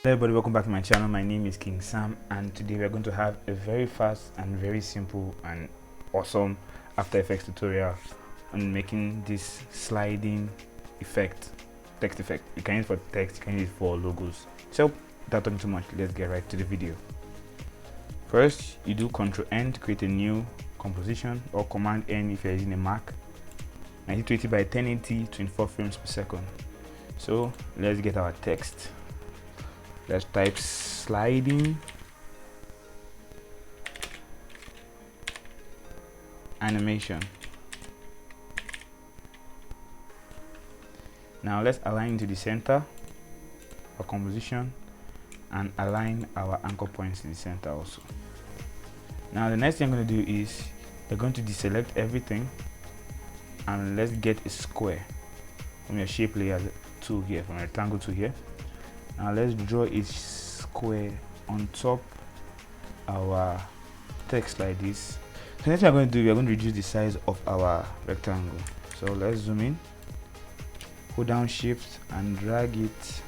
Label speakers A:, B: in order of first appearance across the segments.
A: Hello everybody, welcome back to my channel. My name is King Sam, and today we are going to have a very fast and very simple and awesome After Effects tutorial on making this sliding effect, text effect. You can use it for text, you can use it for logos. So without talking too much, let's get right to the video. First, you do Ctrl N to create a new composition, or Command N if you're using a Mac. 1920 by 1080, 24 frames per second. So let's get our text. Let's type sliding animation. Now let's align to the center for composition and align our anchor points to the center also. Now the next thing I'm going to do is we're going to deselect everything and let's get a square from your shape layer tool here, from a rectangle tool here. Now let's draw a square on top our text like this. So next thing we're going to do, we're going to reduce the size of our rectangle. So let's zoom in, hold down shift and drag it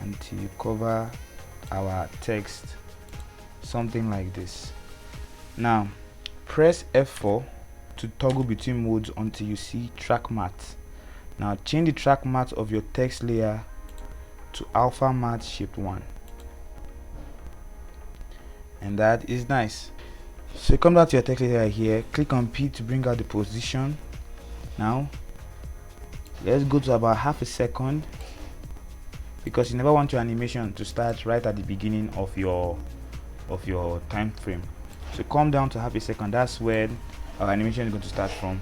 A: until you cover our text, something like this. Now press F4 to toggle between modes until you see track matte. Now change the track matte of your text layer to alpha matte shape 1, and that is nice. So come back to your text layer here, click on P to bring out the position. Now let's go to about half a second, because you never want your animation to start right at the beginning of your time frame. So come down to half a second, that's where our animation is going to start from.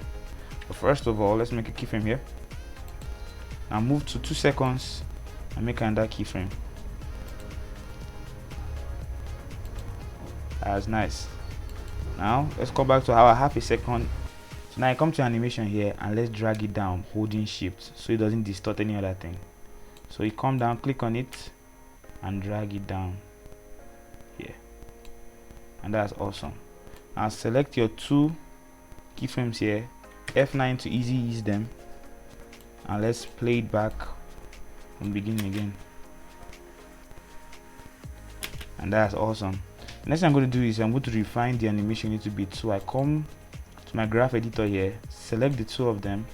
A: But first of all, let's make a keyframe here. Now move to 2 seconds and make another keyframe. That's nice. Now let's come back to our half a second. So now I come to animation here and let's drag it down holding shift so it doesn't distort any other thing. So you come down, click on it and drag it down here, and that's awesome. Now select your 2 keyframes here, F9 to easy ease them, and let's play it back from beginning again, and that's awesome. The next thing I'm going to do is I'm going to refine the animation a little bit. So I come to my graph editor here, select the 2 of them,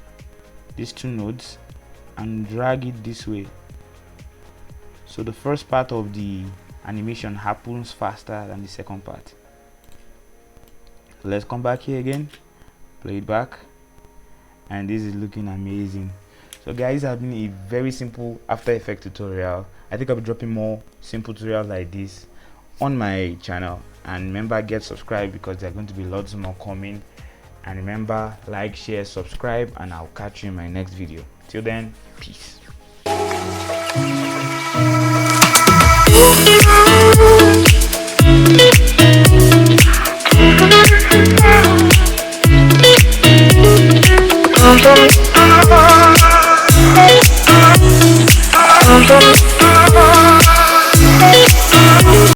A: these 2 nodes, and drag it this way, so the first part of the animation happens faster than the second part. So let's come back here again, play it back, and this is looking amazing. So guys, this has been a very simple After Effects tutorial. I think I'll be dropping more simple tutorials like this on my channel, and remember, get subscribed because there are going to be lots more coming. And remember, like, share, subscribe, and I'll catch you in my next video. Till then, peace.
B: Thank you.